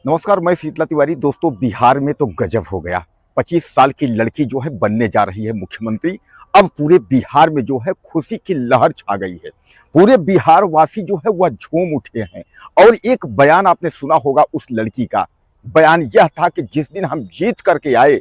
नमस्कार, मैं शीतला तिवारी। दोस्तों, बिहार में तो गजब हो गया। 25 साल की लड़की जो है बनने जा रही है मुख्यमंत्री। अब पूरे बिहार में जो है खुशी की लहर छा गई है। पूरे बिहार वासी जो है वह झूम उठे हैं। और एक बयान आपने सुना होगा उस लड़की का। बयान यह था कि जिस दिन हम जीत करके आए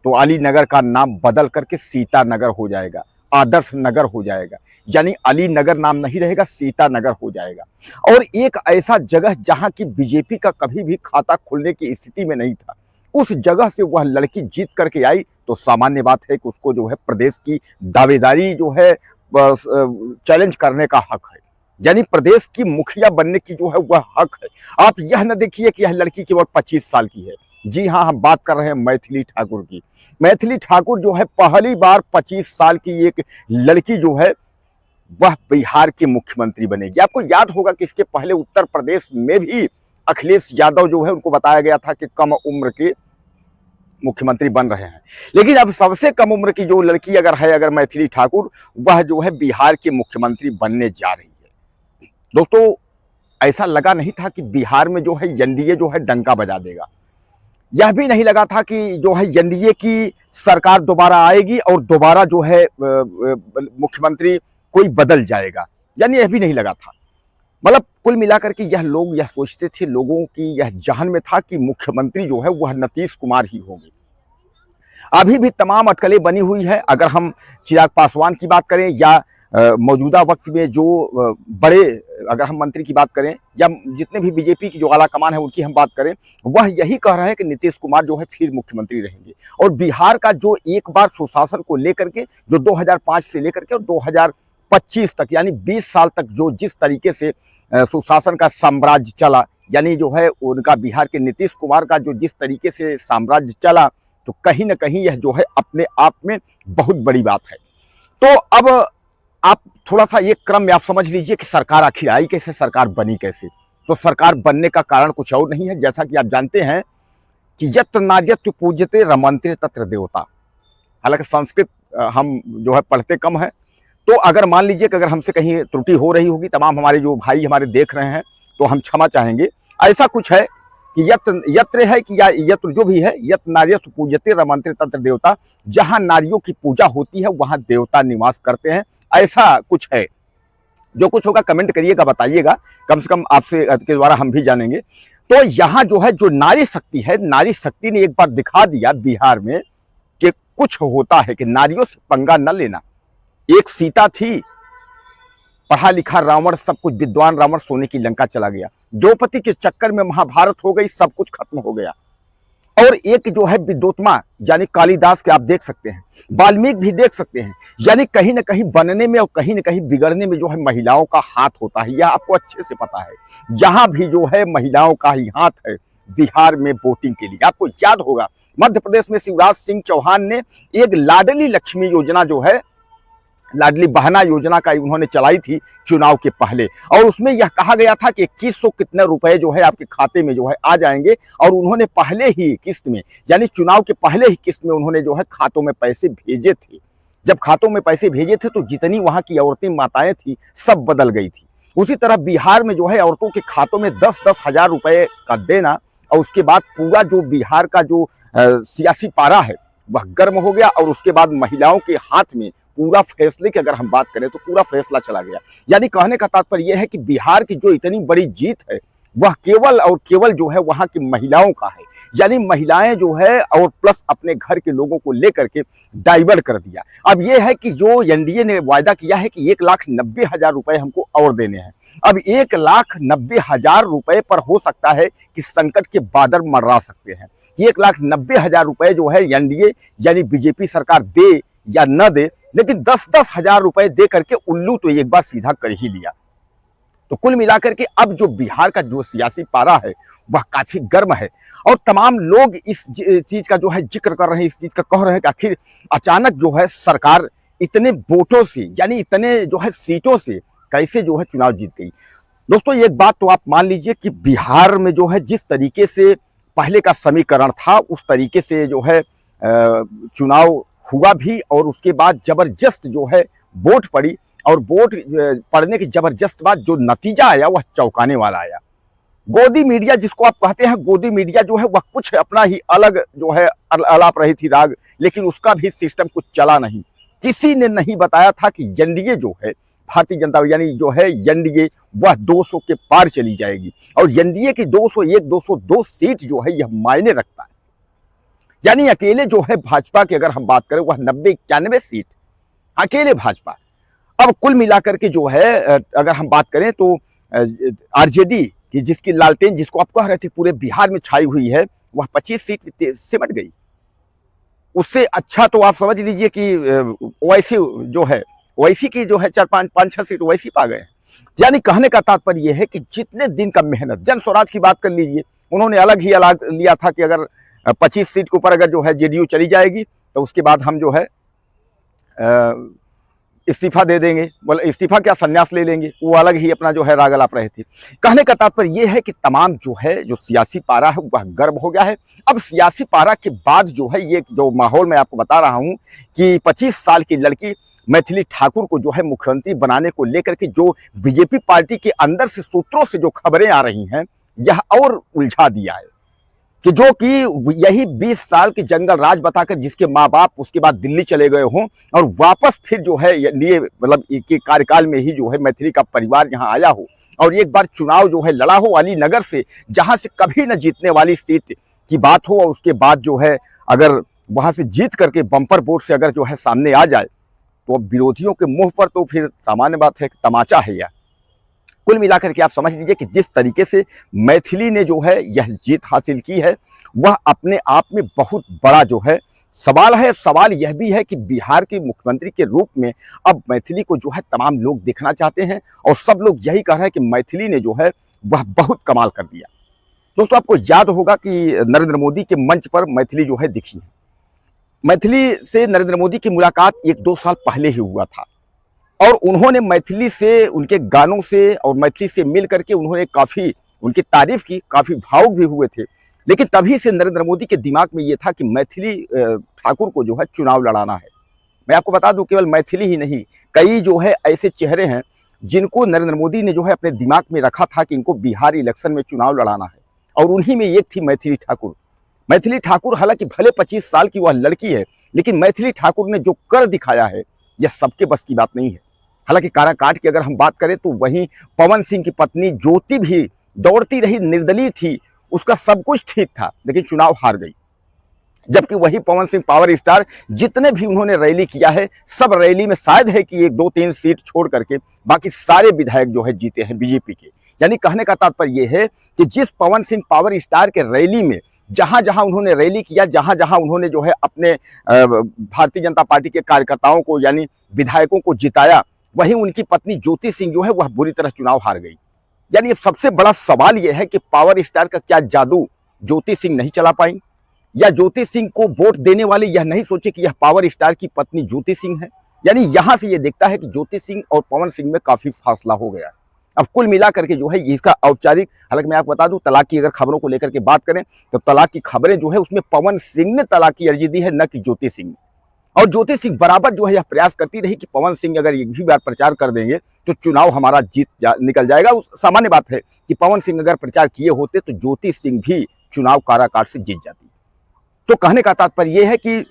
तो अली नगर का नाम बदल करके सीता नगर हो जाएगा, आदर्श नगर हो जाएगा। यानी अली नगर नाम नहीं रहेगा, सीता नगर हो जाएगा। और एक ऐसा जगह जहां की बीजेपी का कभी भी खाता खुलने की स्थिति में नहीं था, उस जगह से वह लड़की जीत करके आई तो सामान्य बात है कि उसको जो है प्रदेश की दावेदारी जो है चैलेंज करने का हक है। यानी प्रदेश की मुखिया बनने की जो है वह हक है। आप यह न देखिए कि यह लड़की केवल 25 साल की है। जी हाँ, हम बात कर रहे हैं मैथिली ठाकुर की। मैथिली ठाकुर जो है पहली बार 25 साल की एक लड़की जो है वह बिहार की मुख्यमंत्री बनेगी। आपको याद होगा कि इसके पहले उत्तर प्रदेश में भी अखिलेश यादव जो है उनको बताया गया था कि कम उम्र के मुख्यमंत्री बन रहे हैं। लेकिन अब सबसे कम उम्र की जो लड़की अगर मैथिली ठाकुर, वह जो है बिहार की मुख्यमंत्री बनने जा रही है। दोस्तों, ऐसा लगा नहीं था कि बिहार में जो है एनडीए जो है डंका बजा देगा। यह भी नहीं लगा था कि जो है एनडीए की सरकार दोबारा आएगी और दोबारा जो है मुख्यमंत्री कोई बदल जाएगा। यानी यह भी नहीं लगा था। मतलब कुल मिलाकर के यह सोचते थे, लोगों की यह जहन में था कि मुख्यमंत्री जो है वह नीतीश कुमार ही होंगे। अभी भी तमाम अटकलें बनी हुई है। अगर हम चिराग पासवान की बात करें या मौजूदा वक्त में जो बड़े, अगर हम मंत्री की बात करें या जितने भी बीजेपी की जो आला कमान है उनकी हम बात करें, वह यही कह रहे हैं कि नीतीश कुमार जो है फिर मुख्यमंत्री रहेंगे। और बिहार का जो एक बार सुशासन को लेकर के जो 2005 से लेकर के और 2025 तक यानी 20 साल तक जो जिस तरीके से सुशासन का साम्राज्य चला, यानी जो है उनका बिहार के नीतीश कुमार का जो जिस तरीके से साम्राज्य चला, तो कहीं ना कहीं यह जो है अपने आप में बहुत बड़ी बात है। तो अब आप थोड़ा सा एक क्रम में आप समझ लीजिए कि सरकार आखिर आई कैसे, सरकार बनी कैसे। तो सरकार बनने का कारण कुछ और नहीं है, जैसा कि आप जानते हैं कि यत्र नार्यत्र पूज्यते रमन्ते तत्र देवता। हालांकि संस्कृत हम जो है पढ़ते कम है, तो अगर मान लीजिए कि अगर हमसे कहीं त्रुटि हो रही होगी, तमाम हमारे जो भाई हमारे देख रहे हैं तो हम क्षमा चाहेंगे। ऐसा कुछ है कि यत्र है कि या यत्र जो भी है, यत्र नार्यस्तु पूज्यते रमन्ते तत्र देवता। जहां नारियों की पूजा होती है वहां देवता निवास करते हैं, ऐसा कुछ है। जो कुछ होगा कमेंट करिएगा, बताइएगा, कम से कम आपसे के द्वारा हम भी जानेंगे। तो यहाँ जो है जो नारी शक्ति है, नारी शक्ति ने एक बार दिखा दिया बिहार में कि कुछ होता है, कि नारियों से पंगा न लेना। एक सीता थी, पढ़ा लिखा रावण, सब कुछ विद्वान रावण सोने की लंका चला गया। द्रौपदी के चक्कर में महाभारत हो गई, सब कुछ खत्म हो गया। और एक जो है विद्वोत्मा यानी कालिदास के आप देख सकते हैं, वाल्मीकि भी देख सकते हैं। यानी कहीं ना कहीं बनने में और कहीं ना कहीं बिगड़ने में जो है महिलाओं का हाथ होता है, यह आपको अच्छे से पता है। यहाँ भी जो है महिलाओं का ही हाथ है बिहार में वोटिंग के लिए। आपको याद होगा मध्य प्रदेश में शिवराज सिंह चौहान ने एक लाडली लक्ष्मी योजना जो है, लाडली बहना योजना का उन्होंने चलाई थी चुनाव के पहले। और उसमें यह कहा गया था कि 2100 कितने रुपए जो है आपके खाते में जो है आ जाएंगे। और उन्होंने पहले ही किस्त में, यानी चुनाव के पहले ही किस्त में उन्होंने जो है खातों में पैसे भेजे थे। जब खातों में पैसे भेजे थे तो जितनी वहां की औरतें माताएं थी सब बदल गई थी। उसी तरह बिहार में जो है औरतों के खातों में 10-10 हजार रुपए का देना, और उसके बाद पूरा जो बिहार का जो सियासी पारा है वह गर्म हो गया। और उसके बाद महिलाओं के हाथ में पूरा फैसले की अगर हम बात करें तो पूरा फैसला चला गया। यानी कहने का तात्पर्य यह है कि बिहार की जो इतनी बड़ी जीत है वह केवल और केवल जो है वहां की महिलाओं का है। यानी महिलाएं जो है और प्लस अपने घर के लोगों को लेकर के डाइवर्ट कर दिया। अब यह है कि जो एनडीए ने वायदा किया है कि 1,90,000 रुपए हमको और देने हैं। अब 1,90,000 रुपए पर हो सकता है कि संकट के बादल मंडरा सकते हैं। 1,90,000 रुपए जो है एनडीए यानी बीजेपी सरकार दे या न दे, लेकिन 10-10 हजार रुपए दे करके उल्लू तो एक बार सीधा कर ही लिया। तो कुल मिलाकर के अब जो बिहार का जो सियासी पारा है वह काफी गर्म है। और तमाम लोग इस चीज का जो है जिक्र कर रहे हैं, इस चीज का कह रहे हैं कि आखिर अचानक जो है सरकार इतने वोटों से यानी इतने जो है सीटों से कैसे जो है चुनाव जीत गई। दोस्तों, एक बात तो आप मान लीजिए कि बिहार में जो है जिस तरीके से पहले का समीकरण था उस तरीके से जो है चुनाव हुआ भी, और उसके बाद जबरदस्त जो है वोट पड़ी। और वोट पड़ने की जबरदस्त बाद जो नतीजा आया वह चौंकाने वाला आया। गोदी मीडिया जिसको आप कहते हैं, गोदी मीडिया जो है वह कुछ अपना ही अलग जो है अलाप रही थी राग, लेकिन उसका भी सिस्टम कुछ चला नहीं। किसी ने नहीं बताया था कि एनडीए जो है, भारतीय जनता यानी जो है एनडीए, वह 200 के पार चली जाएगी। और एनडीए की 201 202 सीट जो है यह मायने रखता है। यानी अकेले जो है भाजपा की अगर हम बात करें वह 90-91 सीट अकेले भाजपा। अब कुल मिलाकर के जो है अगर हम बात करें तो आरजेडी कि जिसकी लालटेन जिसको आप कह रहे थे पूरे बिहार में छाई हुई है, वह 25 सीट सिमट गई। उससे अच्छा तो आप समझ लीजिए कि ओवैसी जो है, ओवैसी की जो है 4-5-6 सीट ओवैसी पा गए। यानी कहने का तात्पर्य यह है कि जितने दिन का मेहनत, जन स्वराज की बात कर लीजिए, उन्होंने अलग लिया था कि अगर 25 सीट के ऊपर अगर जो है जेडीयू चली जाएगी तो उसके बाद हम जो है इस्तीफा दे देंगे, बोले इस्तीफा क्या, संन्यास ले लेंगे। वो अलग ही अपना जो है राग अलाप रहे थे। कहने का तात्पर्य यह है कि तमाम जो है जो सियासी पारा है वह गर्म हो गया है। अब सियासी पारा के बाद जो है ये जो माहौल मैं आपको बता रहा हूं कि 25 साल की लड़की मैथिली ठाकुर को जो है मुख्यमंत्री बनाने को लेकर के जो बीजेपी पार्टी के अंदर से सूत्रों से जो खबरें आ रही हैं, यह और उलझा दिया है कि जो कि यही 20 साल के जंगल राज बताकर जिसके माँ बाप उसके बाद दिल्ली चले गए हों और वापस फिर जो है ये मतलब के कार्यकाल में ही जो है मैथिली का परिवार यहाँ आया हो और एक बार चुनाव जो है लड़ा हो अली नगर से, जहाँ से कभी न जीतने वाली सीट की बात हो, और उसके बाद जो है अगर वहाँ से जीत करके बम्पर वोट से अगर जो है सामने आ जाए तो विरोधियों के मुंह पर तो फिर सामान्य बात है, तमाचा है यह। कुल मिलाकर के आप समझ लीजिए कि जिस तरीके से मैथिली ने जो है यह जीत हासिल की है, वह अपने आप में बहुत बड़ा जो है सवाल है। सवाल यह भी है कि बिहार के मुख्यमंत्री के रूप में अब मैथिली को जो है तमाम लोग देखना चाहते हैं और सब लोग यही कह रहे हैं कि मैथिली ने जो है वह बहुत कमाल कर दिया। दोस्तों, आपको याद होगा कि नरेंद्र मोदी के मंच पर मैथिली जो है दिखी है। मैथिली से नरेंद्र मोदी की मुलाकात 1-2 साल पहले ही हुआ था और उन्होंने मैथिली से, उनके गानों से और मैथिली से मिल करके उन्होंने काफ़ी उनकी तारीफ की, काफ़ी भावुक भी हुए थे। लेकिन तभी से नरेंद्र मोदी के दिमाग में ये था कि मैथिली ठाकुर को जो है चुनाव लड़ाना है। मैं आपको बता दूं, केवल मैथिली ही नहीं, कई जो है ऐसे चेहरे हैं जिनको नरेंद्र मोदी ने जो है अपने दिमाग में रखा था कि इनको बिहार इलेक्शन में चुनाव लड़ाना है, और उन्हीं में एक थी मैथिली ठाकुर। मैथिली ठाकुर हालांकि भले 25 साल की वह लड़की है, लेकिन मैथिली ठाकुर ने जो कर दिखाया है यह सबके बस की बात नहीं है। हालांकि काराकाट की अगर हम बात करें तो वहीं पवन सिंह की पत्नी ज्योति भी दौड़ती रही, निर्दलीय थी, उसका सब कुछ ठीक था, लेकिन चुनाव हार गई। जबकि वही पवन सिंह पावर स्टार, जितने भी उन्होंने रैली किया है, सब रैली में शायद है कि 1-2-3 सीट छोड़ करके बाकी सारे विधायक जो है जीते हैं बीजेपी के। यानी कहने का तात्पर्य यह है कि जिस पवन सिंह पावर स्टार के रैली में जहां जहां उन्होंने रैली किया, जहां जहां उन्होंने जो है अपने भारतीय जनता पार्टी के कार्यकर्ताओं को यानी विधायकों को जिताया, वहीं उनकी पत्नी ज्योति सिंह जो है वह बुरी तरह चुनाव हार गई। यानी सबसे बड़ा सवाल यह है कि पावर स्टार का क्या जादू ज्योति सिंह नहीं चला पाई, या ज्योति सिंह को वोट देने वाले यह नहीं सोचे कि यह पावर स्टार की पत्नी ज्योति सिंह है। यानी यहां से यह देखता है कि ज्योति सिंह और पवन सिंह में काफी फासला हो गया है। अब कुल मिलाकर के जो है इसका औपचारिक, हालांकि मैं आपको बता दूं, तलाक की अगर खबरों को लेकर के बात करें तो तलाक की खबरें जो है उसमें पवन सिंह ने तलाक की अर्जी दी है, न कि ज्योति सिंह ने। और ज्योति सिंह बराबर जो है यह प्रयास करती रही कि पवन सिंह अगर एक भी बार प्रचार कर देंगे तो चुनाव हमारा निकल जाएगा। उस सामान्य बात है कि पवन सिंह अगर प्रचार किए होते तो ज्योति सिंह भी चुनाव काराकाट से जीत जाती। तो कहने का तात्पर्य यह है कि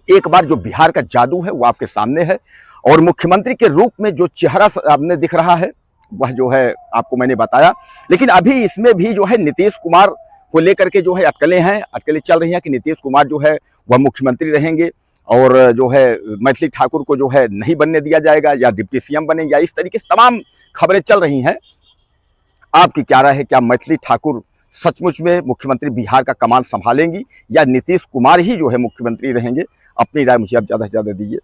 एक बार जो बिहार का जादू है वो आपके सामने है, और मुख्यमंत्री के रूप में जो चेहरा आपने दिख रहा है वह जो है आपको मैंने बताया। लेकिन अभी इसमें भी जो है नीतीश कुमार को लेकर के जो है अटकलें चल रही हैं कि नीतीश कुमार जो है वह मुख्यमंत्री रहेंगे और जो है मैथिली ठाकुर को जो है नहीं बनने दिया जाएगा, या डिप्टी सीएम बने, या इस तरीके से तमाम खबरें चल रही हैं। आपकी क्या राय है? क्या मैथिली ठाकुर सचमुच में मुख्यमंत्री बिहार का कमान संभालेंगी, या नीतीश कुमार ही जो है मुख्यमंत्री रहेंगे? अपनी राय मुझे आप ज़्यादा से ज़्यादा दीजिए।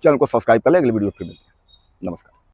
चैनल को सब्सक्राइब कर लें। अगले वीडियो फिर मिलते हैं। नमस्कार।